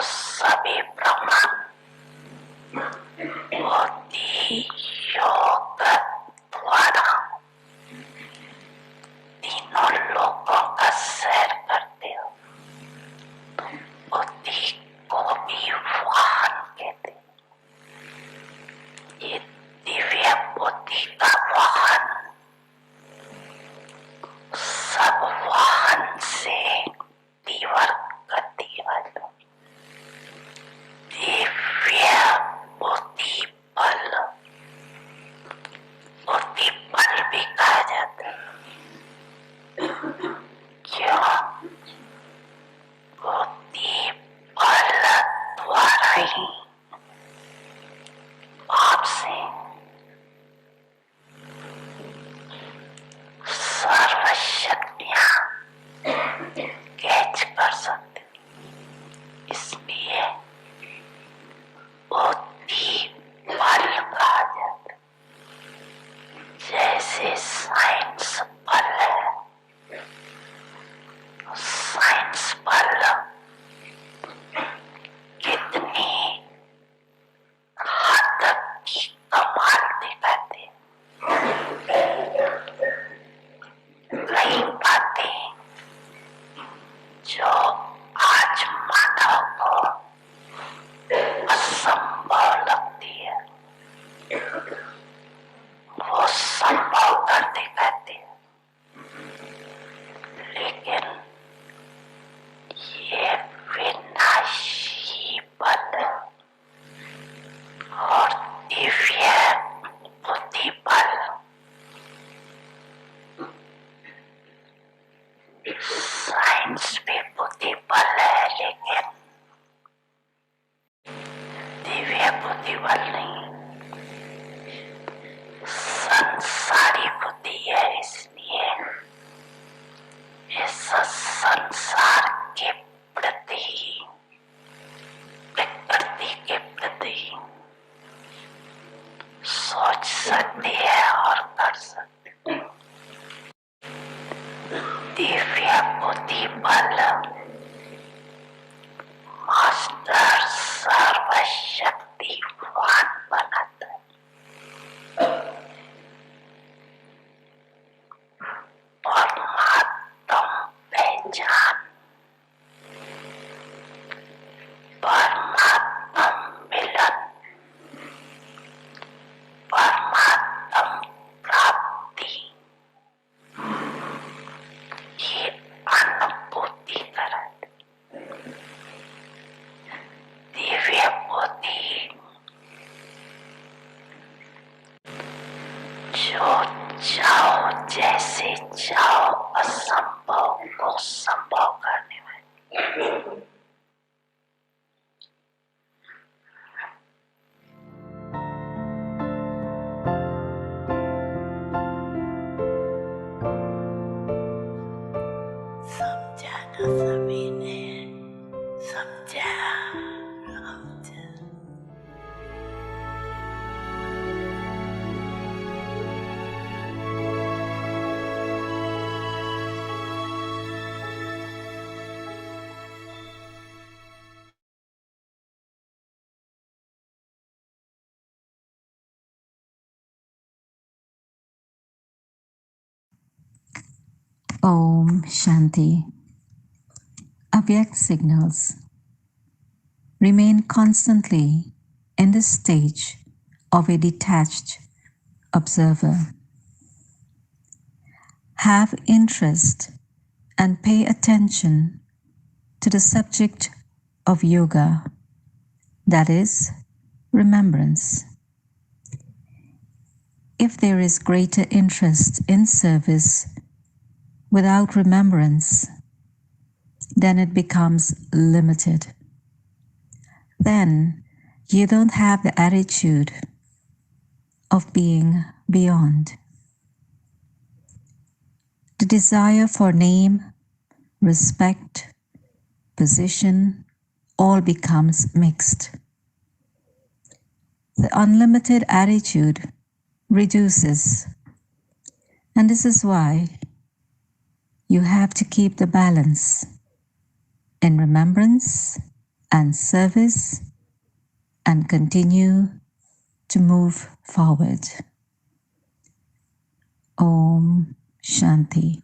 सभी ब्रह्मांड बुद्धि योग द्वारा तीनों लोगों का सैर करते हो। बुद्धि को भी वाहन कहते हैं। ये दिव्य बुद्धि का वाहन सब वाहन से तीव्र गति वाला दिव्य बुद्धि बल भी कहा जाता है। क्यों? बुद्धि बल द्वारा ही आपसे सर्व शक्तियां कैच कर सकते, इसलिए बुद्धि बल कहा जाता है। जैसे साइंस बल है, साइंस बल कितनी हद की कमाल दिखाते हैं। कई बातें जो आज मानव को असंभव लगती है, वो संभव कर दिखाते हैं। लेकिन ये विनाशी बल और दिव्य बुद्धि बल साइंस भी बुद्धि बल है, लेकिन दिव्य बुद्धि बल नहीं, संसारी बुद्धि है। इसलिए इस संसार के प्रति, प्रकृति के प्रति सोच सकती है और कर सकती है। दिव्य बुद्धि बल मास्टर सर्वशक्तिवान बनाता है। परमात्म पहचान, परमात्म मिलन, परमात्म प्राप्ति, ये अनुभूति कराते। दिव्य बुद्धि जो चाहो जैसे चाहो असंभव को संभव करने वाली। समझाना सभी ने समझा। Om Shanti. Abhyakt signals. Remain constantly in the stage of a detached observer. Have interest and pay attention to the subject of yoga, that is, remembrance. If there is greater interest in service without remembrance, then it becomes limited. Then you don't have the attitude of being beyond. The desire for name, respect, position, all becomes mixed. The unlimited attitude reduces, and this is why you have to keep the balance in remembrance and service and continue to move forward. Om Shanti.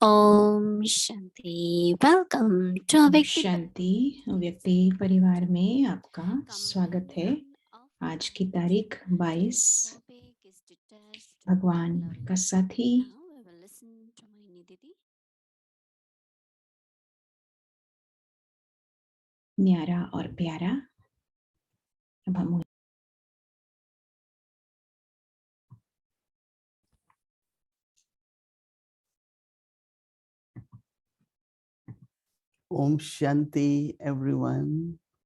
Om Shanti. Welcome to व्यक्ति शांति व्यक्ति परिवार में आपका स्वागत है। आज की तारीख 22 भगवान का साथी न्यारा और प्यारा। अब हम Om Shanti, everyone.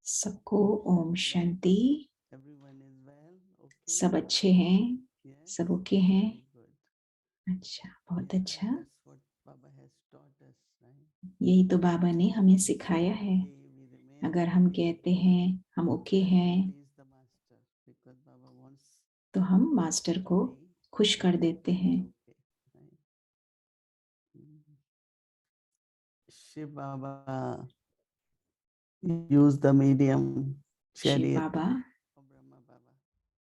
सबको Om Shanti. Everyone is well. Okay. सब अच्छे हैं, Yes. सब ओके हैं। Very good. अच्छा, बहुत Yeah, अच्छा। that's what Baba has taught us, right? यही तो बाबा ने हमें सिखाया है। Okay, we remain अगर हम okay. कहते हैं हम ओके हैं, Please the master, because Baba wants तो हम मास्टर को to be खुश कर देते हैं। okay, right? Shiv Baba use the medium Shiv chariot Baba of Brahma Baba.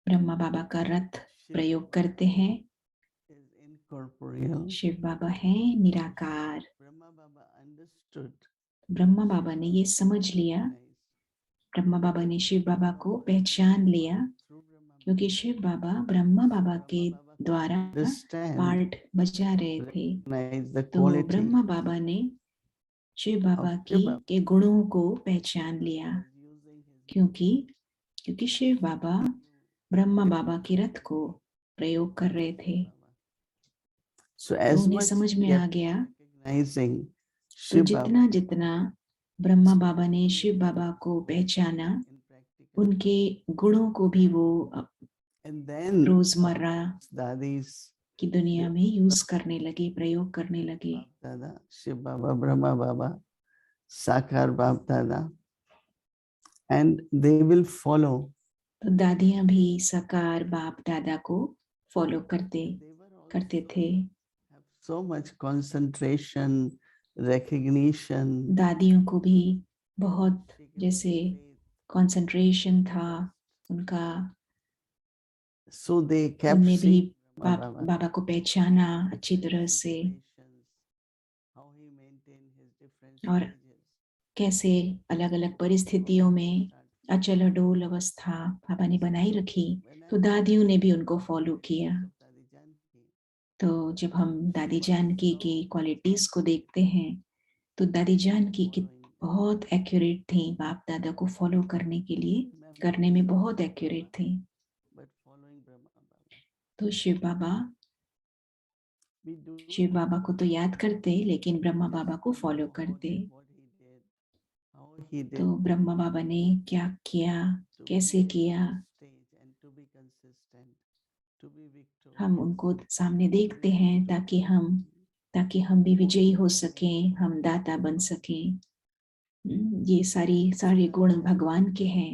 Brahma बाबा का रथ Shiv प्रयोग करते हैं। is incorporeal. शिव बाबा हैं निराकार। Brahma Baba understood. ब्रह्मा बाबा ने ये समझ लिया, ब्रह्मा बाबा ने शिव बाबा को पहचान लिया, क्योंकि शिव बाबा ब्रह्मा बाबा के द्वारा पार्ट बजा रहे थे। तो ब्रह्मा बाबा ने शिव बाबा के गुणों को पहचान लिया, क्योंकि शिव बाबा ब्रह्मा बाबा के रथ को प्रयोग कर रहे थे। तो उन्हें समझ में आ गया, तो जितना जितना ब्रह्मा बाबा ने शिव बाबा को पहचाना, उनके गुणों को भी वो रोजमर्रा की दुनिया में यूज करने लगे, प्रयोग करने लगे। दादा शिव बाबा, ब्रह्मा बाबा, साकार बाप दादा, and they will follow. तो दादियां भी साकार बाप दादा को फॉलो करते थे। So much concentration, recognition. दादियों को भी बहुत जैसे कंसंट्रेशन था उनका, So they kept उनने भी seeing बाबा को पहचाना अच्छी तरह से, how he maintained his different और stages. कैसे अलग अलग परिस्थितियों में अचल अडोल अवस्था बाबा ने बनाई रखी। तो दादियों ने भी उनको फॉलो किया। तो जब हम दादी जानकी की क्वालिटीज को देखते हैं, तो दादी जानकी की बहुत एक्यूरेट थी, बाप दादा को फॉलो करने के लिए, करने में बहुत एक्यूरेट थी। तो शिव बाबा को तो याद करते, लेकिन ब्रह्मा बाबा को फॉलो करते। तो ब्रह्मा बाबा ने क्या किया, कैसे किया, हम उनको सामने देखते हैं, ताकि हम भी विजयी हो सकें, हम दाता बन सकें। ये सारे गुण भगवान के हैं।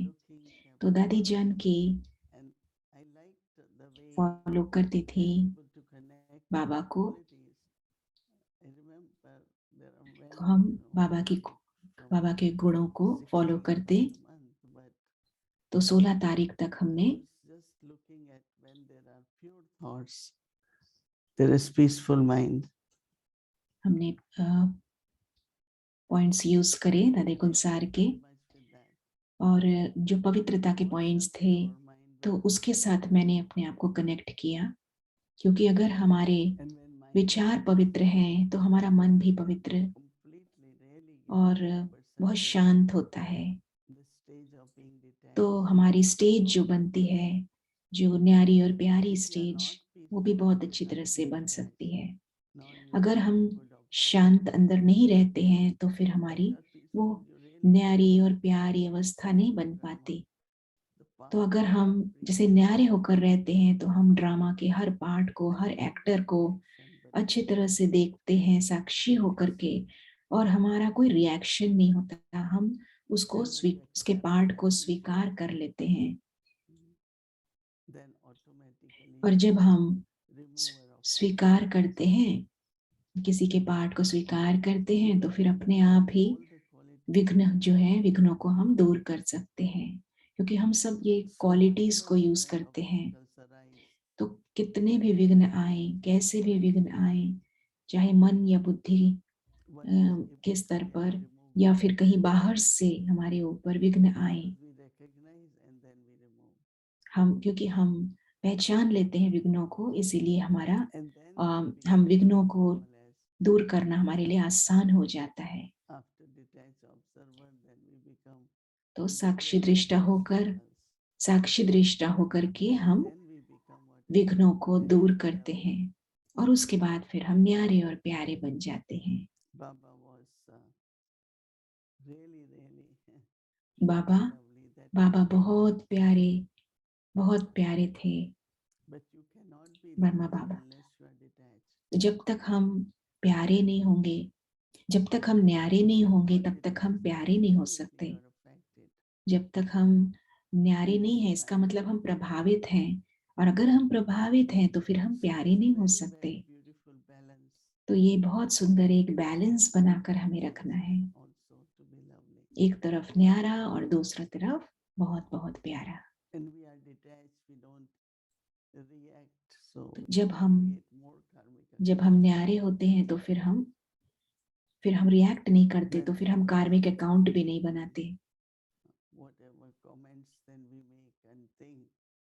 तो दादी जान की फॉलो करती थी बाबा को। तो हम बाबा के गुणों को फॉलो करते। तो 16 तारीख तक हमने हमने पॉइंट्स यूज करे दादी कुलसार के, और जो पवित्रता के पॉइंट्स थे तो उसके साथ मैंने अपने आप को कनेक्ट किया, क्योंकि अगर हमारे विचार पवित्र हैं तो हमारा मन भी पवित्र और बहुत शांत होता है। तो हमारी स्टेज जो बनती है, जो न्यारी और प्यारी स्टेज, वो भी बहुत अच्छी तरह से बन सकती है। अगर हम शांत अंदर नहीं रहते हैं तो फिर हमारी वो न्यारी और प्यारी अवस्था नहीं बन पाती। तो अगर हम जैसे न्यारे होकर रहते हैं तो हम ड्रामा के हर पार्ट को, हर एक्टर को अच्छी तरह से देखते हैं साक्षी होकर के, और हमारा कोई रिएक्शन नहीं होता, हम उसको उसके पार्ट को स्वीकार कर लेते हैं। और जब हम स्वीकार करते हैं, किसी के पार्ट को स्वीकार करते हैं, तो फिर अपने आप ही विघ्न जो है, विघ्नों को हम दूर कर सकते हैं, क्योंकि हम सब ये क्वालिटीज को यूज करते हैं। तो कितने भी विघ्न आए, कैसे भी विघ्न आए, चाहे मन या बुद्धि के स्तर पर या फिर कहीं बाहर से हमारे ऊपर विघ्न आए, क्योंकि हम पहचान लेते हैं विघ्नों को, इसीलिए हम विघ्नों को दूर करना हमारे लिए आसान हो जाता है। तो साक्षी दृष्टा होकर के हम विघ्नों को दूर करते हैं, और उसके बाद फिर हम न्यारे और प्यारे बन जाते हैं। बाबा बहुत प्यारे थे, ब्रह्मा बाबा। जब तक हम प्यारे नहीं होंगे, जब तक हम न्यारे नहीं होंगे, तब तक हम प्यारे नहीं हो सकते। जब तक हम न्यारे नहीं हैं, इसका मतलब हम प्रभावित हैं, और अगर हम प्रभावित हैं तो फिर हम प्यारे नहीं हो सकते। तो ये बहुत सुंदर एक बैलेंस बनाकर हमें रखना है, एक तरफ न्यारा और दूसरा तरफ बहुत बहुत प्यारा। तो जब हम न्यारे होते हैं तो फिर हम रिएक्ट नहीं करते, तो फिर हम कार्मिक अकाउंट भी नहीं बनाते।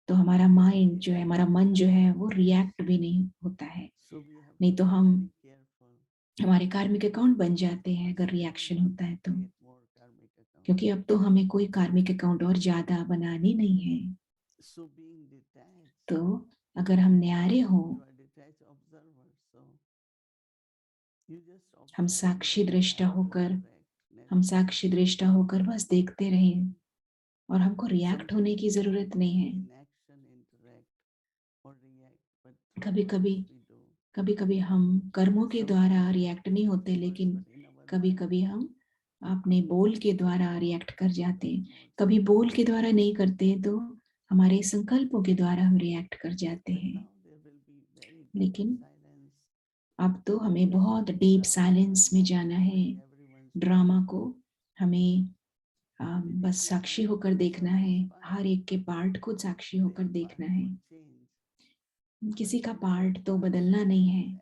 तो हमारा माइंड जो है, हमारा मन जो है, वो रिएक्ट भी नहीं होता है। नहीं तो हमारे कार्मिक अकाउंट बन जाते हैं अगर रिएक्शन होता है तो, क्योंकि अब तो हमें कोई कार्मिक अकाउंट और ज्यादा बनानी नहीं है। तो अगर हम न्यारे हों, हम साक्षी दृष्टा होकर बस देखते रहें, और हमको रिएक्ट होने की जरूरत नहीं है। कभी कभी हम कर्मों के द्वारा रिएक्ट नहीं होते, लेकिन कभी कभी हम अपने बोल के द्वारा रिएक्ट कर जाते हैं। कभी बोल के द्वारा नहीं करते तो हमारे संकल्पों के द्वारा हम रिएक्ट कर जाते हैं। लेकिन अब तो हमें बहुत डीप साइलेंस में जाना है। ड्रामा को हमें बस साक्षी होकर देखना है, हर एक के पार्ट को साक्षी होकर देखना है। किसी का पार्ट तो बदलना नहीं है,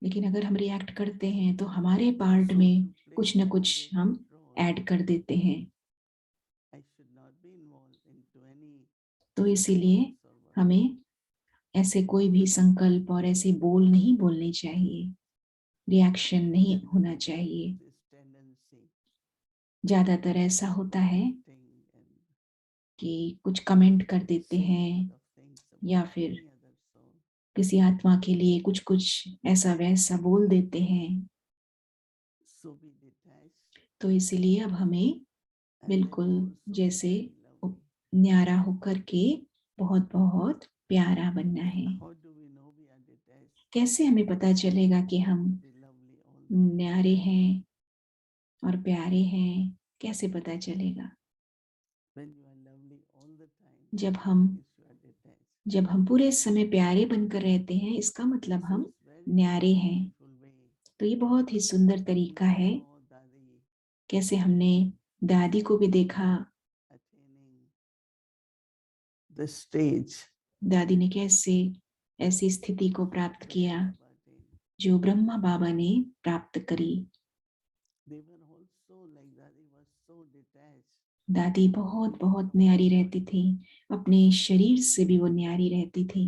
लेकिन अगर हम रिएक्ट करते हैं तो हमारे पार्ट में कुछ न कुछ हम ऐड कर देते हैं। तो इसीलिए हमें ऐसे कोई भी संकल्प और ऐसे बोल नहीं बोलने चाहिए, रिएक्शन नहीं होना चाहिए। ज्यादातर ऐसा होता है कि कुछ कमेंट कर देते हैं, या फिर किसी आत्मा के लिए कुछ कुछ ऐसा वैसा बोल देते हैं। तो इसीलिए अब हमें बिल्कुल जैसे न्यारा होकर के बहुत बहुत प्यारा बनना है। कैसे हमें पता चलेगा कि हम न्यारे हैं और प्यारे हैं? कैसे पता चलेगा? जब हम पूरे समय प्यारे बनकर रहते हैं, इसका मतलब हम न्यारे हैं। तो ये बहुत ही सुंदर तरीका है, कैसे हमने दादी को भी देखा। दादी ने कैसे ऐसी स्थिति को प्राप्त किया जो ब्रह्मा बाबा ने प्राप्त करी। दादी बहुत बहुत न्यारी रहती थी, अपने शरीर से भी वो न्यारी रहती थी।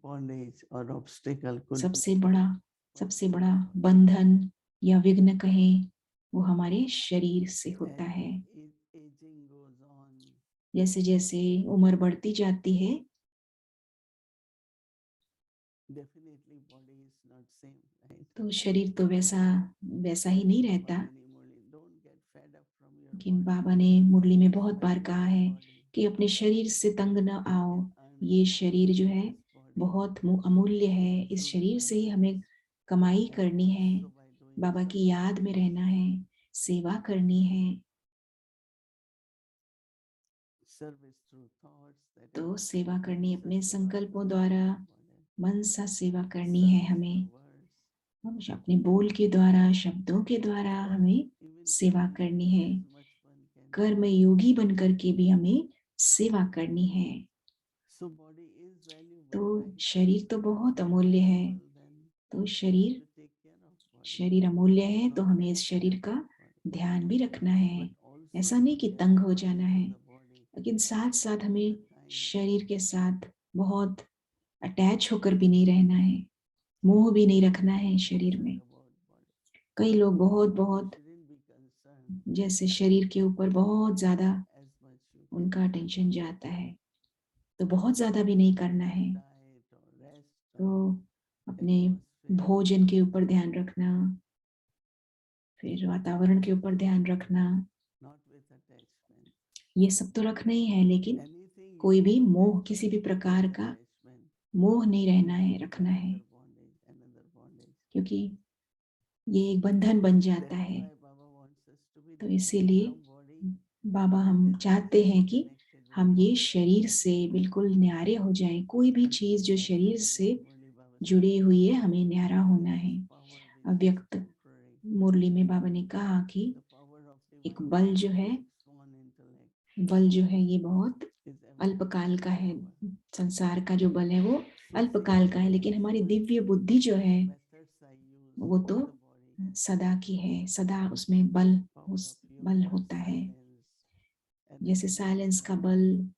bondage or obstacle could सबसे बड़ा बंधन या विघ्न कहें, वो हमारे शरीर से होता है। aging goes on, जैसे जैसे उम्र बढ़ती जाती है, definitely body is not same, right? तो शरीर तो वैसा ही नहीं रहता। Don't get fed up from your लेकिन body. बाबा ने मुरली में बहुत बार कहा है कि अपने शरीर से तंग न आओ। ये शरीर जो है बहुत अमूल्य है, इस शरीर से ही हमें कमाई करनी है, बाबा की याद में रहना है, सेवा करनी है। Service through thoughts, that is तो सेवा करनी अपने Satya संकल्पों Bhakti द्वारा, Bhakti, मन सा सेवा करनी है service हमें। through words. हम अपने बोल के द्वारा, शब्दों के द्वारा हमें Even सेवा praying करनी है। as much one can कर्म do. योगी बन करके भी हमें सेवा करनी है। So body is valuable, तो right? शरीर तो बहुत अमूल्य है। Then तो we have शरीर to take care of body. शरीर अमूल्य है, तो Not हमें get इस fed शरीर up का with body. ध्यान भी रखना है। But also ऐसा नहीं don't कि get तंग हो attached जाना to है, the body. लेकिन साथ साथ All हमें the time. शरीर के साथ बहुत अटैच होकर भी नहीं रहना है, मोह भी नहीं रखना है शरीर में। Concerned about body. कई लोग बहुत You बहुत shouldn't be concerned जैसे शरीर के ऊपर बहुत ज्यादा as much you can. उनका अटेंशन जाता है, तो बहुत ज्यादा भी नहीं करना है। Diet or rest तो or अपने atmosphere. भोजन के ऊपर ध्यान रखना, फिर वातावरण के ऊपर ध्यान रखना, Not with attachment. ये सब तो रखना ही है, लेकिन Anything you कोई भी do मोह, with किसी भी प्रकार का attachment, मोह नहीं रहना है, रखना है, another bondage. क्योंकि ये एक बंधन बन That जाता is है। why Baba wants us to be तो detached इसीलिए from body. बाबा हम चाहते हैं कि हम ये शरीर से बिल्कुल न्यारे हो जाएं। कोई भी चीज जो शरीर से जुड़ी हुई है, हमें न्यारा होना है। अव्यक्त मुरली में बाबा ने कहा कि एक बल जो है, ये बहुत अल्पकाल का है। संसार का जो बल है वो अल्पकाल का है, लेकिन हमारी दिव्य बुद्धि जो है वो तो सदा की है, सदा उसमें बल होता है। जैसे साइलेंस का बल,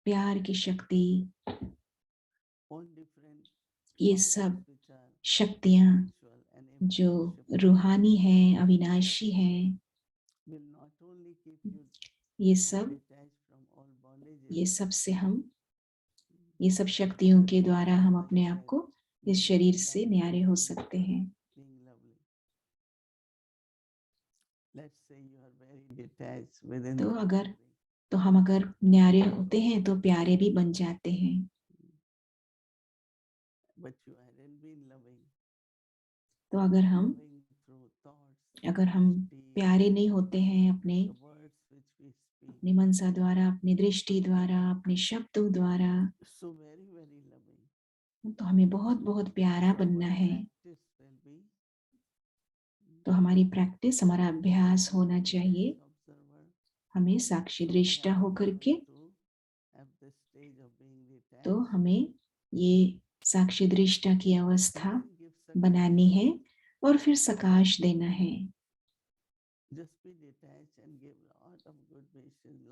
प्यार की शक्ति, ये सब शक्तियां जो रूहानी हैं, अविनाशी हैं, ये सब से हम, ये सब शक्तियों के द्वारा हम अपने आप को इस शरीर से न्यारे हो सकते हैं। तो हम अगर न्यारे होते हैं तो प्यारे भी बन जाते हैं। तो अगर हम प्यारे नहीं होते हैं अपने मनसा द्वारा, अपनी दृष्टि द्वारा, अपने शब्दों द्वारा, तो हमें बहुत बहुत प्यारा बनना है। तो हमारी प्रैक्टिस, हमारा अभ्यास होना चाहिए, हमें साक्षी दृष्टा होकर के, तो हमें ये साक्षी दृष्टा की अवस्था बनानी है और फिर सकाश देना है।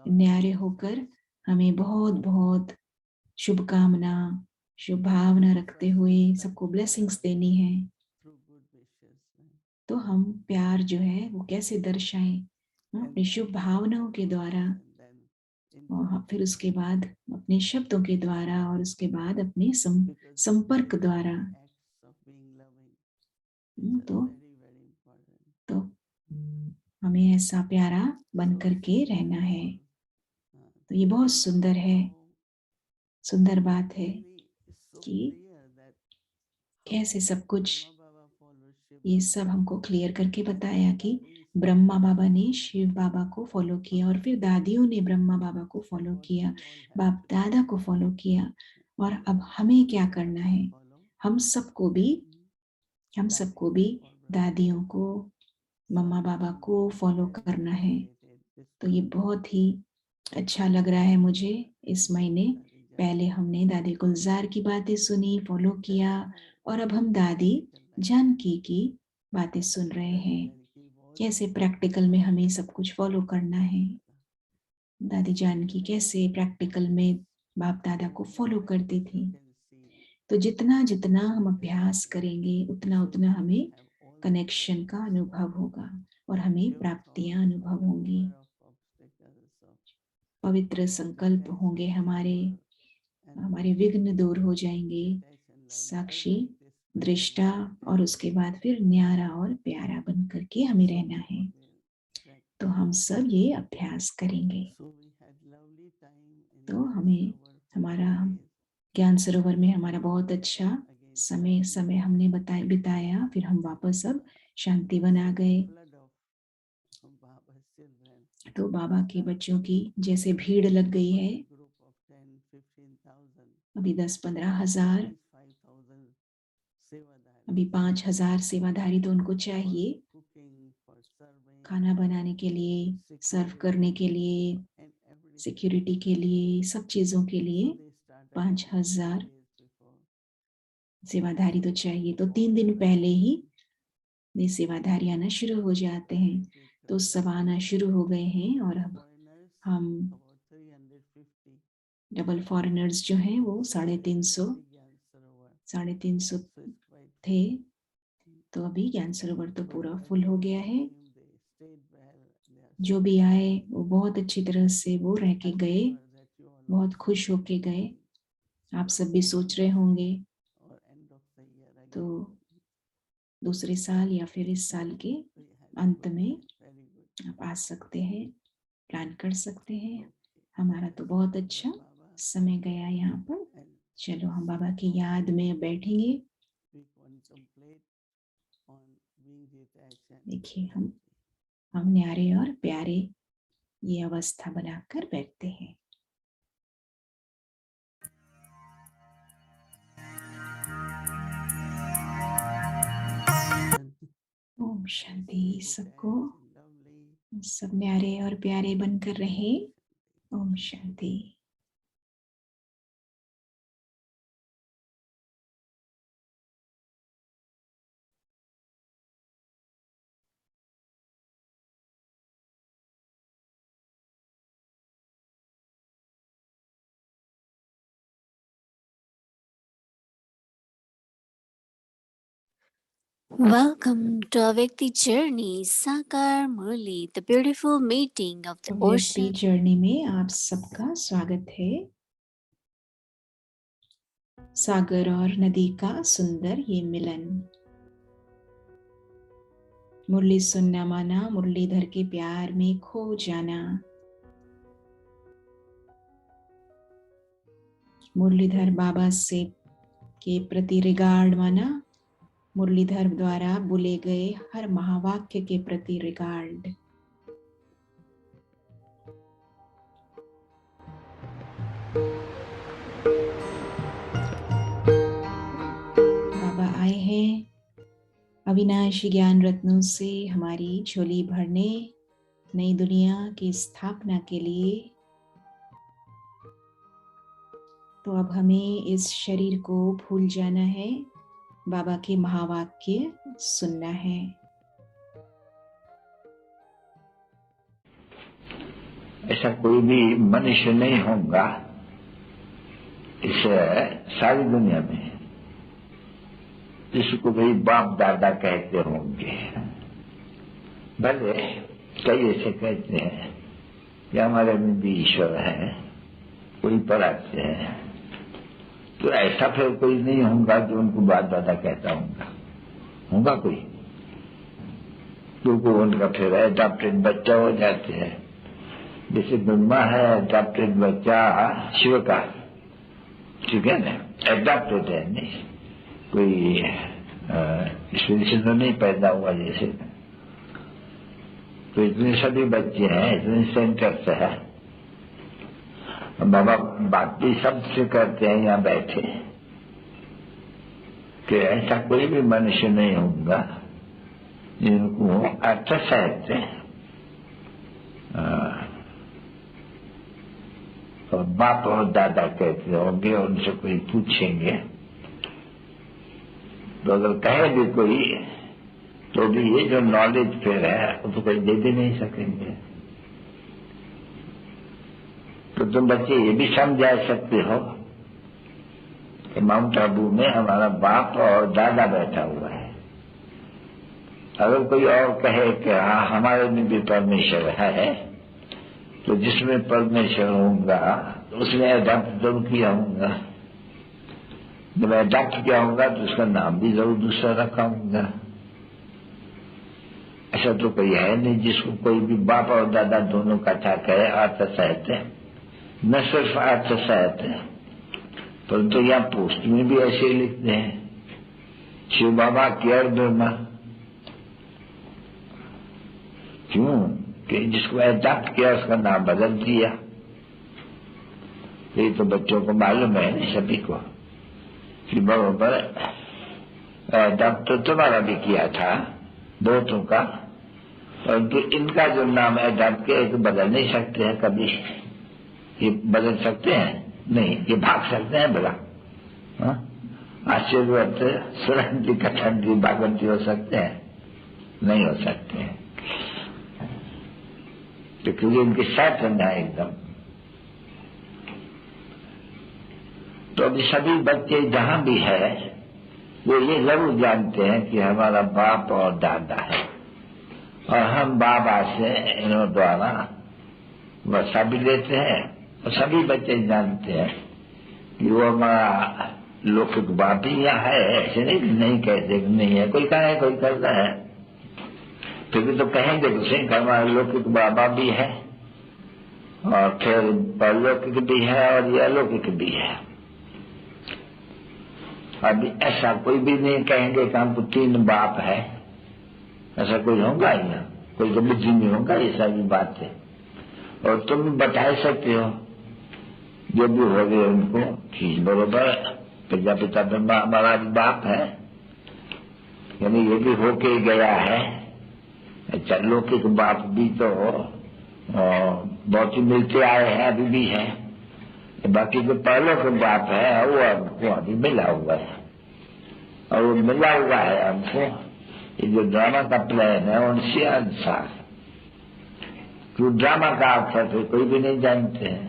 न्यारे होकर हमें बहुत बहुत शुभकामना, शुभ भावना रखते हुए सबको ब्लेसिंग्स देनी है। तो हम प्यार जो है वो कैसे दर्शाएं? अपनी शुभ भावनाओं के द्वारा, और फिर उसके बाद अपने शब्दों के द्वारा, और उसके बाद अपने संपर्क द्वारा। तो हमें ऐसा प्यारा बन करके रहना है। तो ये बहुत सुंदर है, सुंदर बात है कि कैसे सब कुछ ये सब हमको क्लियर करके बताया कि ब्रह्मा बाबा ने शिव बाबा को फॉलो किया, और फिर दादियों ने ब्रह्मा बाबा को फॉलो किया, बाप दादा को फॉलो किया, और अब हमें क्या करना है? हम सबको भी दादियों को, मम्मा बाबा को फॉलो करना है। तो ये बहुत ही अच्छा लग रहा है मुझे। इस महीने पहले हमने दादी गुलजार की बातें सुनी, फॉलो किया, और अब हम दादी जानकी की बातें सुन रहे हैं, कैसे प्रैक्टिकल में हमें सब कुछ फॉलो करना है। दादी जानकी कैसे प्रैक्टिकल में बाप दादा को फॉलो करती थी। तो जितना जितना हम अभ्यास करेंगे उतना उतना हमें कनेक्शन का अनुभव होगा और हमें प्राप्तियां अनुभव होंगी, पवित्र संकल्प होंगे, हमारे विघ्न दूर हो जाएंगे, साक्षी दृष्टा और उसके बाद फिर न्यारा और प्यारा बन करके हमें रहना है। तो हम सब ये अभ्यास करेंगे। तो हमें हमारा ज्ञान सरोवर में हमारा बहुत अच्छा समय हमने बिताया। फिर हम वापस अब शांति बना गए। तो बाबा के बच्चों की जैसे भीड़ लग गई है, अभी 10-15 हजार, अभी 5,000 सेवाधारी तो उनको चाहिए खाना बनाने के लिए, सर्व करने के लिए, सिक्योरिटी के लिए, सब चीजों के लिए 5,000 सेवाधारी तो चाहिए। तो 3 दिन पहले ही ये सेवाधारी आना शुरू हो जाते हैं। तो सब आना शुरू हो गए हैं और अब हम डबल फॉरेनर्स जो हैं वो 350 थे। तो अभी ज्ञान सरोवर तो पूरा फुल हो गया है। जो भी आए वो बहुत अच्छी तरह से वो रह के गए, बहुत खुश होके गए। आप सब भी सोच रहे होंगे तो दूसरे साल या फिर इस साल के अंत में आप आ सकते हैं, प्लान कर सकते हैं। हमारा तो बहुत अच्छा समय गया यहाँ पर। चलो हम बाबा की याद में बैठेंगे। देखिए हम न्यारे और प्यारे ये अवस्था बनाकर बैठते हैं। ओम शांति। सबको सब न्यारे और प्यारे बनकर रहे। Om Shanti. Welcome to our Vyakti journey, Sakar Murli, the beautiful meeting of the व्यक्ति ocean. जर्नी में आप सबका स्वागत है। सागर और नदी का सुंदर ये मिलन। मुरली सुनना माना मुरलीधर के प्यार में खो जाना। मुरलीधर बाबा से के प्रति रिगार्ड माना मुरलीधर द्वारा बोले गए हर महावाक्य के प्रति रिगार्ड। बाबा आए हैं अविनाशी ज्ञान रत्नों से हमारी झोली भरने, नई दुनिया की स्थापना के लिए। तो अब हमें इस शरीर को भूल जाना है, बाबा के महावाक्य सुनना है। ऐसा कोई भी मनुष्य नहीं होगा इस सारी दुनिया में जिसको भाई बाप दादा कहते होंगे। भले कई ऐसे कहते हैं कि हमारे में भी ईश्वर है, कोई परात्य है, तो ऐसा फिर कोई नहीं होगा जो उनको बाप दादा कहता होगा कोई, क्योंकि उनका फिर एडॉप्टेड बच्चा हो जाते हैं। जैसे ब्रह्मा है एडॉप्टेड बच्चा शिव का, ठीक है ना, एडॉप्टेड है, नहीं कोई इस वजह से तो नहीं पैदा हुआ। जैसे तो इतने सभी बच्चे हैं, इतने सेंटर से है। बाबा बात भी सबसे करते हैं यहाँ बैठे कि ऐसा कोई भी मनुष्य नहीं होगा जिनको अर्थ सहते और बाप और दादा कहते होंगे। उनसे कोई पूछेंगे तो अगर कहे भी कोई तो तो भी ये जो नॉलेज फिर है वो तो कोई दे भी नहीं सकेंगे। तो तुम बच्चे ये भी समझा सकते हो कि माउंट आबू में हमारा बाप और दादा बैठा हुआ है। अगर कोई और कहे कि हाँ हमारे में भी परमेश्वर है, तो जिसमें परमेश्वर होगा तो उसने अडॉप्ट जरूर किया होगा। जब अडॉप्ट किया होगा तो उसका नाम भी जरूर दूसरा रखा होगा। ऐसा तो कोई है नहीं जिसको कोई भी बाप और दादा दोनों का था कहे अर्थ सहित है। न सिर्फ अर्थ सहित है, परंतु यहाँ पोस्ट में भी ऐसे लिखते हैं, शिव बाबा केयर ब्रह्मा। क्यों? कि जिसको अडॉप्ट किया उसका नाम बदल दिया। ये तो बच्चों को मालूम है नहीं सभी को कि बराबर अडॉप्ट तो तुम्हारा भी किया था दोस्तों का, परंतु इनका जो नाम अडॉप्ट किया तो बदल नहीं सकते हैं कभी। ये बदल सकते हैं? नहीं। ये भाग सकते हैं भला? आशीर्वाद सुरंती कठंती भागंती हो सकते हैं? नहीं हो सकते हैं, तो क्योंकि उनके साथ रहना है एकदम। तो अभी सभी बच्चे जहां भी है वो ये जरूर जानते हैं कि हमारा बाप और दादा है, और हम बाबा से इन्हों द्वारा वर्षा भी लेते हैं। और सभी बच्चे जानते हैं कि वो हमारा लौकिक बाप ही यहाँ है। ऐसे नहीं कहते कि नहीं है, कोई कहे कोई करता है, फिर भी तो कहेंगे तो सही हमारा लौकिक बाबा भी है और फिर परलौकिक भी है और ये अलौकिक भी है। अभी ऐसा कोई भी नहीं कहेंगे कि हमको 3 बाप है, ऐसा कोई होगा ही ना, कोई तो बुद्धि नहीं होगा। ये सारी बात है। और तुम भी बता सकते हो जो भी हो गए उनको कि बरोबर प्रजापिता ब्रह्मा हमारा बाप है, यानी ये भी होके गया है। अच्छा, लौकिक बाप भी तो बहुत ही मिलते आए हैं, अभी भी है। बाकी जो पहले के बाप है वो अभी मिला हुआ है, और वो मिला हुआ है हमको ये जो ड्रामा का प्लान है उनसे अनुसार। क्यों ड्रामा का अर्थ है कोई भी नहीं जानते हैं,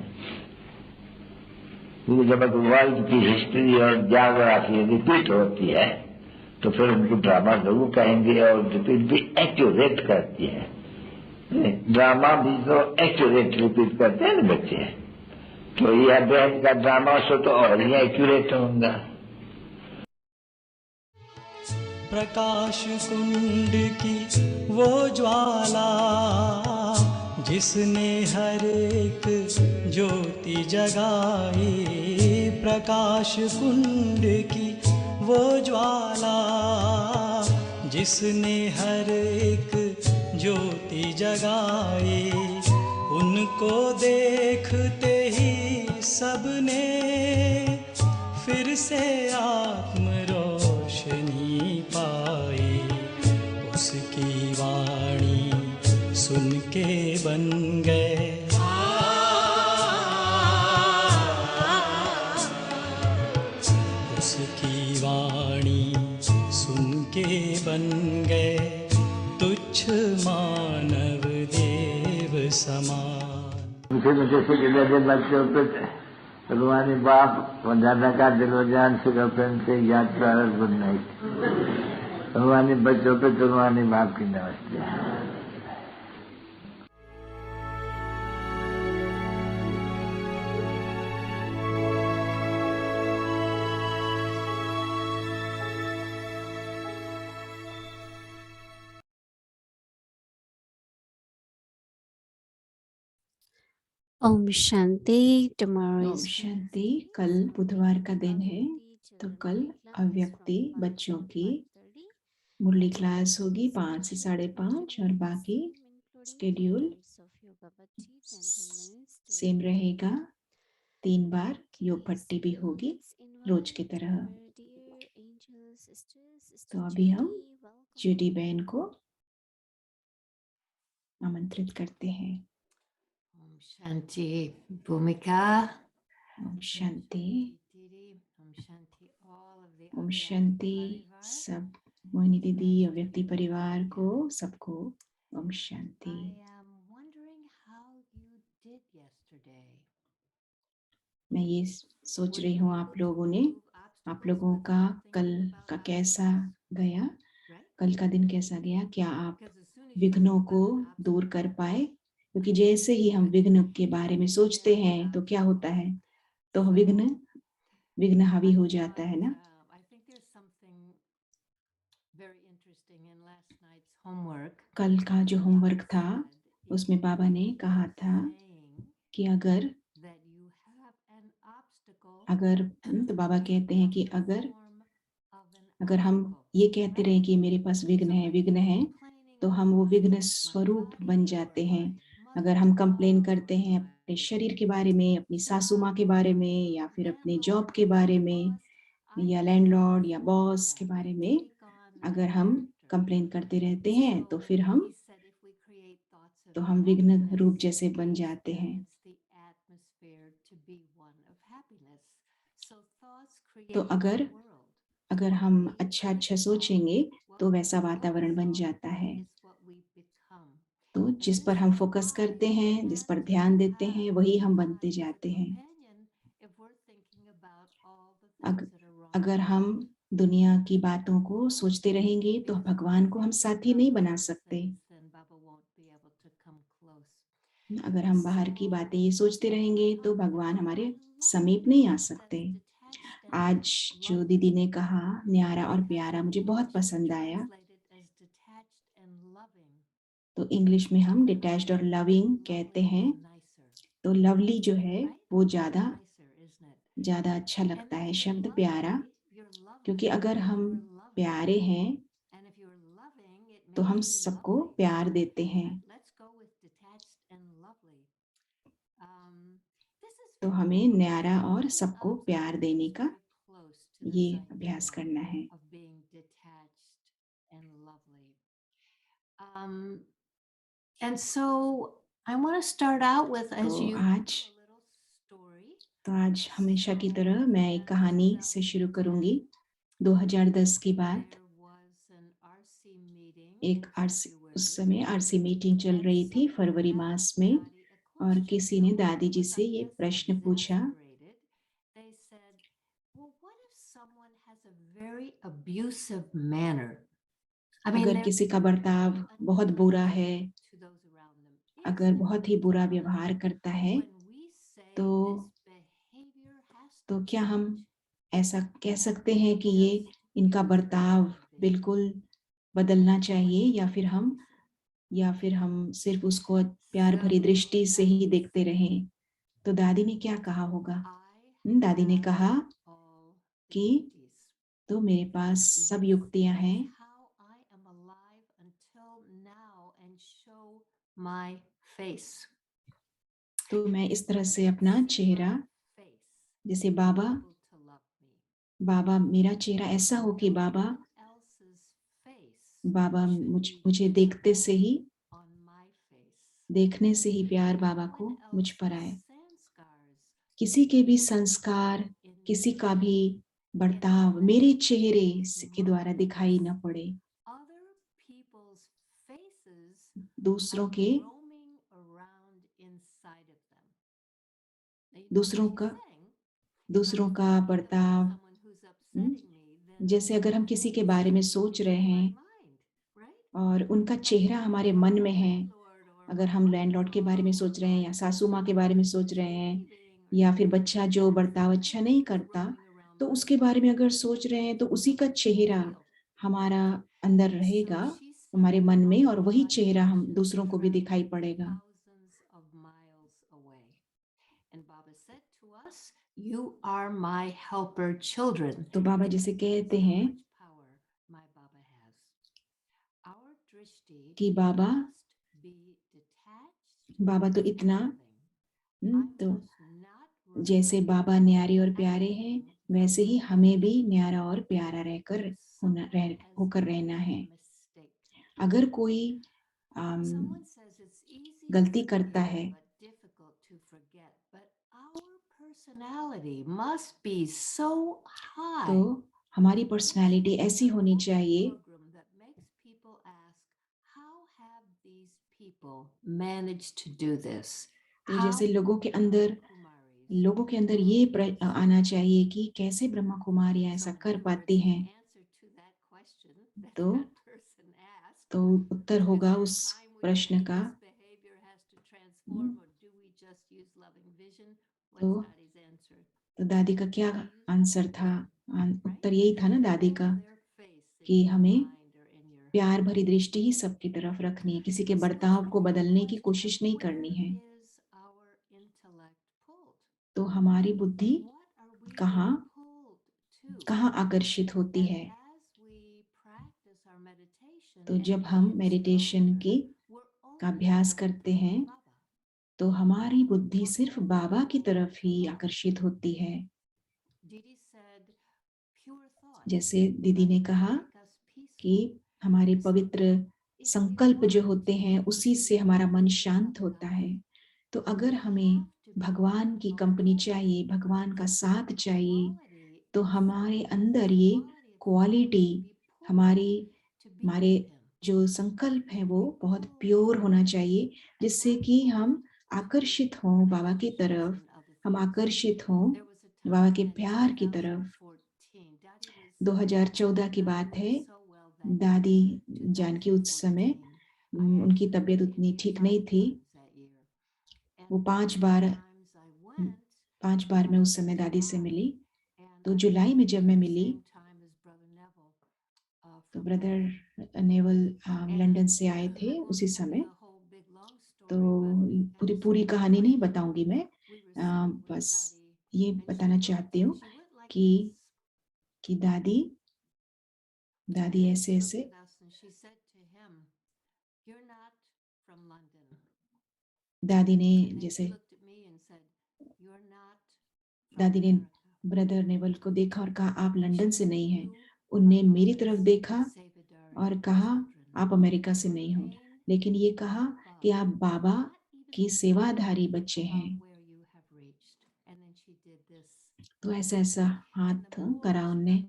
क्योंकि जब वर्ल्ड की हिस्ट्री और ज्योग्राफी रिपीट होती है तो फिर उनको ड्रामा जरूर कहेंगे, और रिपीट भी एक्यूरेट करती है। ड्रामा भी तो एक्यूरेट रिपीट करते हैं ना बच्चे, तो यह बहन का ड्रामा सो तो और ही एक्यूरेट होगा। प्रकाश कुंड की वो ज्वाला जिसने हर एक ज्योति जगाई, प्रकाश कुंड की वो ज्वाला जिसने हर एक ज्योति जगाई, उनको देखते ही सबने फिर से आत्म रोशनी पाई। उसकी वाणी सुन के बन गए उसकी वाणी सुन के बन गए तुच्छ मानव देव समान। बच्चों पे रुहानी बाप और दादा का दिलोजान से गर्लफ्रेंड से याद कर गुड नाइट। रुहानी बच्चों पे तो रुहानी बाप की नमस्ते। ओम शांति। टुमारो ओम शांति। कल बुधवार का दिन है, तो कल अव्यक्ति बच्चों की मुरली क्लास होगी 5 से 5:30, और बाकी स्केड्यूल सेम रहेगा। 3 बार योग पट्टी भी होगी रोज की तरह। तो अभी हम जूडी बहन को आमंत्रित करते हैं। ओम शांति भूमिका। ओम शांति। ओम शांति ओम शांति सब मोहिनी दीदी और व्यक्ति परिवार को सबको Om Shanti. I am wondering how you did yesterday. मैं ये सोच रही हूँ आप लोगों का कल का कैसा गया, कल का दिन कैसा गया, क्या आप विघ्नों को दूर कर पाए? क्योंकि जैसे ही हम विघ्न के बारे में सोचते हैं तो क्या होता है, तो विघ्न हावी हो जाता है ना। कल का जो होमवर्क था उसमें बाबा ने कहा था कि अगर तो बाबा कहते हैं कि अगर हम ये कहते रहे कि मेरे पास विघ्न है, तो हम वो विघ्न स्वरूप बन जाते हैं। अगर हम कंप्लेन करते हैं अपने शरीर के बारे में, अपनी सासू माँ के बारे में, या फिर अपने जॉब के बारे में, या लैंडलॉर्ड या बॉस के बारे में, अगर हम कंप्लेन करते रहते हैं तो फिर हम विघ्न रूप जैसे बन जाते हैं। तो अगर हम अच्छा सोचेंगे तो वैसा वातावरण बन जाता है। तो जिस पर हम फोकस करते हैं, जिस पर ध्यान देते हैं, वही हम बनते जाते हैं। अगर हम दुनिया की बातों को सोचते रहेंगे तो भगवान को हम साथी नहीं बना सकते। अगर हम बाहर की बातें ये सोचते रहेंगे तो भगवान हमारे समीप नहीं आ सकते। आज जो दीदी ने कहा न्यारा और प्यारा, मुझे बहुत पसंद आया। तो इंग्लिश में हम डिटैच्ड और लविंग कहते हैं, तो लवली जो है वो ज्यादा अच्छा लगता है शब्द प्यारा, क्योंकि अगर हम प्यारे हैं तो हम सबको प्यार देते हैं। तो हमें न्यारा और सबको प्यार देने का ये अभ्यास करना है। And so I want to start out with, as you आज हमेशा की तरह मैं एक कहानी से शुरू करूंगी। 2010 की बात, उस समय आरसी मीटिंग चल रही थी फरवरी मास में, और किसी ने दादी जी से ये प्रश्न पूछा, अगर किसी का बर्ताव बहुत बुरा है, अगर बहुत ही बुरा व्यवहार करता है, तो क्या हम ऐसा कह सकते हैं कि ये इनका बर्ताव बिल्कुल बदलना चाहिए, या फिर हम सिर्फ उसको प्यार भरी दृष्टि से ही देखते रहें? तो दादी ने क्या कहा होगा? दादी ने कहा कि तो मेरे पास सब युक्तियां हैं, तो मैं इस तरह से अपना चेहरा, जैसे बाबा मेरा चेहरा ऐसा हो कि बाबा मुझे देखने से ही प्यार बाबा को मुझ पर आए। किसी के भी संस्कार, किसी का भी बर्ताव मेरे चेहरे के द्वारा दिखाई न पड़े। दूसरों का बर्ताव, जैसे अगर हम किसी के बारे में सोच रहे हैं और उनका चेहरा हमारे मन में है, अगर हम लैंडलॉर्ड के बारे में सोच रहे हैं, या सासू माँ के बारे में सोच रहे हैं, या फिर बच्चा जो बर्ताव अच्छा नहीं करता, तो उसके बारे में अगर सोच रहे हैं, तो उसी का चेहरा हमारा अंदर रहेगा, हमारे मन में, और वही चेहरा हम दूसरों को भी दिखाई पड़ेगा। You are my helper children. तो बाबा जिसे कहते हैं कि बाबा तो इतना, तो जैसे बाबा न्यारे और प्यारे हैं, वैसे ही हमें भी न्यारा और प्यारा होकर रहना है। अगर कोई गलती करता है, तो हमारी पर्सनालिटी ऐसी होनी चाहिए people manage to do this? तो जैसे लोगों के अंदर ये आना चाहिए कि कैसे ब्रह्मा कुमारियां ऐसा कर पाती हैं। तो उत्तर होगा उस प्रश्न का तो दादी का क्या आंसर था? उत्तर यही था ना दादी का कि हमें प्यार भरी दृष्टि ही सबकी तरफ रखनी है, किसी के बर्ताव को बदलने की कोशिश नहीं करनी है। तो हमारी बुद्धि कहाँ आकर्षित होती है? तो जब हम मेडिटेशन का अभ्यास करते हैं तो हमारी बुद्धि सिर्फ बाबा की तरफ ही आकर्षित होती है। जैसे दीदी ने कहा कि हमारे पवित्र संकल्प जो होते हैं उसी से हमारा मन शांत होता है। तो अगर हमें भगवान की कंपनी चाहिए, भगवान का साथ चाहिए, तो हमारे अंदर ये क्वालिटी, हमारे जो संकल्प है वो बहुत प्योर होना चाहिए, जिससे कि हम आकर्षित हों बाबा की तरफ, हम आकर्षित हों बाबा के प्यार की तरफ। 2014 की बात है, दादी जानकी उस समय उनकी तबीयत उतनी ठीक नहीं थी। वो 5 बार मैं उस समय दादी से मिली। तो जुलाई में जब मैं मिली तो ब्रदर नेवल लंदन से आए थे उसी समय। तो पूरी कहानी नहीं बताऊंगी मैं, बस ये बताना चाहती हूँ कि दादी ऐसे दादी ने ब्रदर नेवल को देखा और कहा आप लंदन से नहीं हैं। उनने मेरी तरफ देखा और कहा आप अमेरिका से नहीं हो, लेकिन ये कहा कि आप बाबा की सेवाधारी बच्चे हैं। तो ऐसा हाथ करा उनने।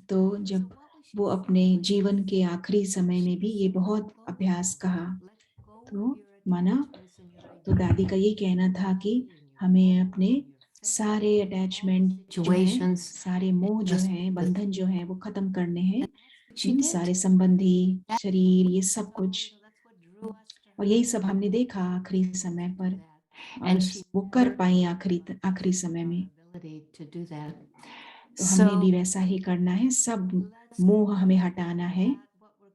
तो जब वो अपने जीवन के आखिरी समय में भी ये बहुत अभ्यास कहा तो माना। तो दादी का ये कहना था कि हमें अपने सारे अटैचमेंट जो हैं, सारे मोह जो हैं, बंधन जो हैं वो खत्म करने हैं, सारे संबंधी, शरीर, ये सब कुछ। और यही सब हमने देखा आखिरी समय पर, और वो कर पाई आखिरी समय में। तो हमें भी वैसा ही करना है, सब मोह हमें हटाना है।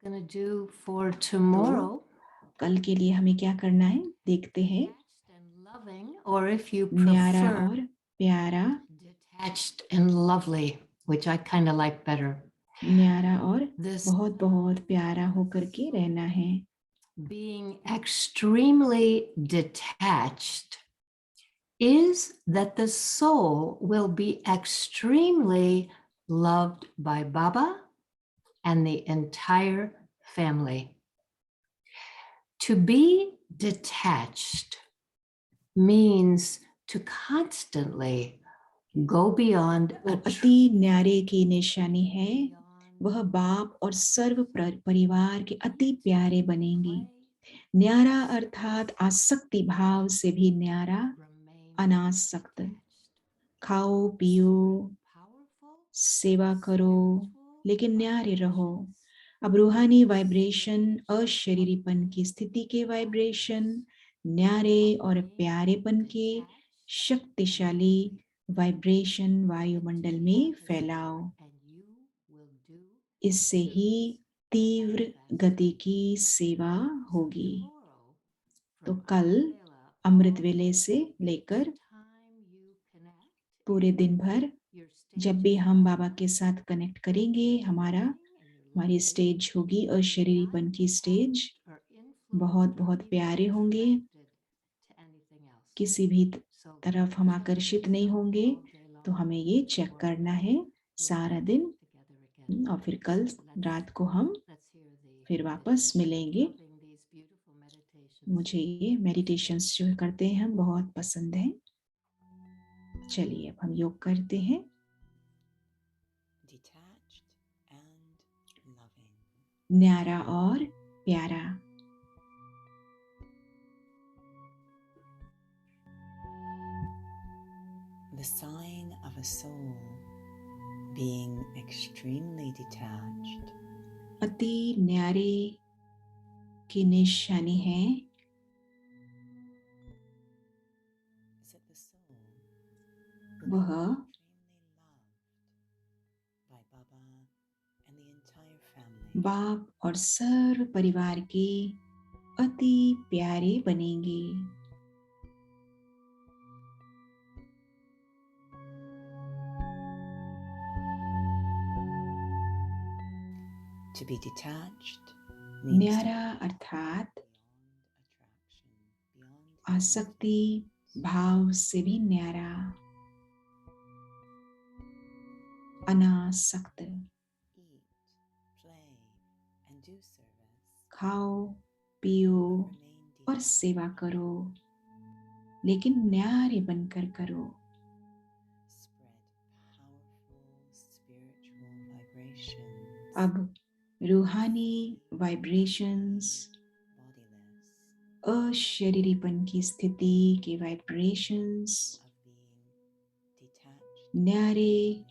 तो कल के लिए हमें क्या करना है देखते हैं। न्यारा और प्यारा, detached and lovely, which I kind of like better. न्यारा और बहुत बहुत प्यारा होकर के रहना है। Being extremely detached is that the soul will be extremely loved by Baba and the entire family. To be detached means to constantly go beyond अति न्यारे की निशानी है, वह बाप और सर्व परिवार के अति प्यारे बनेंगे। न्यारा अर्थात आसक्ति भाव से भी न्यारा, अनासक्त। खाओ पियो, सेवा करो, लेकिन न्यारे रहो। अब रूहानी वाइब्रेशन, अशरीरीपन की स्थिति के वाइब्रेशन, न्यारे और प्यारेपन के शक्तिशाली वाइब्रेशन वायुमंडल में फैलाओ। इससे ही तीव्र गति की सेवा होगी। तो कल अमृत वेले से लेकर पूरे दिन भर जब भी हम बाबा के साथ कनेक्ट करेंगे, हमारी स्टेज होगी अशरीरीपन की स्टेज। बहुत बहुत प्यारे होंगे, किसी भी तरफ हम आकर्षित नहीं होंगे। तो हमें ये चेक करना है सारा दिन, और फिर कल रात को हम फिर वापस मिलेंगे। मुझे ये मेडिटेशंस जो करते हैं हम बहुत पसंद है। चलिए अब हम योग करते हैं। न्यारा और प्यारा। The sign of a soul being extremely detached अति न्यारे की निशानी है is that the soul will वह be extremely loved by Baba and the entire family. बाप और सर्व परिवार के अति प्यारे बनेंगे। To be detached means to न्यारा अर्थात beyond attraction, beyond आसक्ति भाव से भी न्यारा, अनासक्त। eat, play, and do service. खाओ पियो Remain और detached. सेवा करो, लेकिन न्यारे बनकर करो। Spread powerful spiritual vibrations. अब रूहानी वाइब्रेशंस, Bodiless, अशरीरीपन की स्थिति के वाइब्रेशंस, of being detached, न्यारे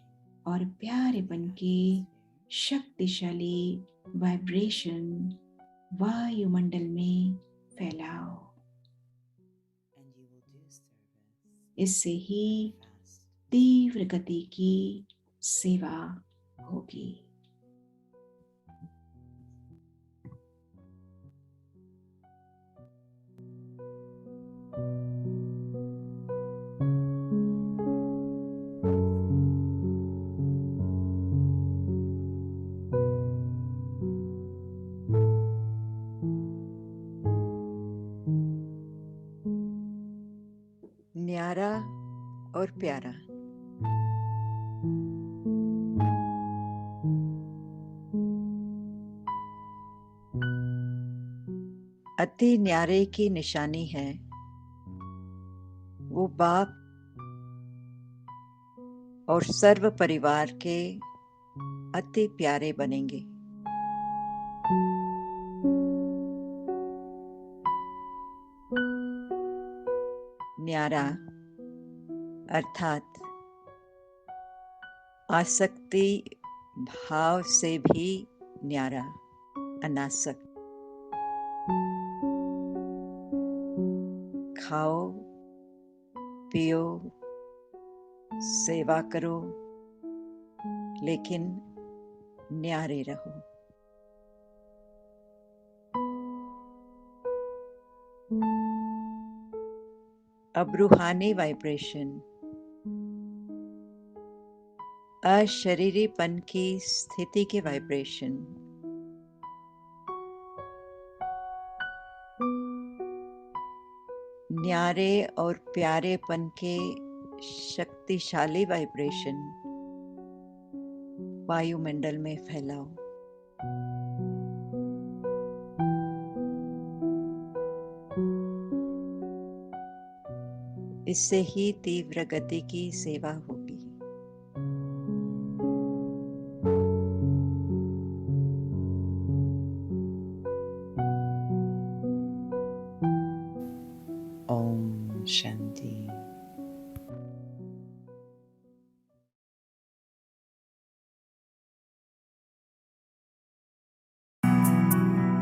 और प्यारेपन के शक्तिशाली वाइब्रेशन वायुमंडल में फैलाओ। and you will do service इससे ही fast. तीव्र गति की सेवा होगी। न्यारा और प्यारा। अति न्यारे की निशानी है वो बाप और सर्व परिवार के अति प्यारे बनेंगे। न्यारा अर्थात आसक्ति भाव से भी न्यारा, अनासक्त। खाओ पियो सेवा करो, लेकिन न्यारे रहो। अब रूहानी वाइब्रेशन, अशरीरीपन की स्थिति के वाइब्रेशन, न्यारे और प्यारेपन के शक्तिशाली वाइब्रेशन वायुमंडल में फैलाओ। इससे ही तीव्र गति की सेवा होगी। Om Shanti.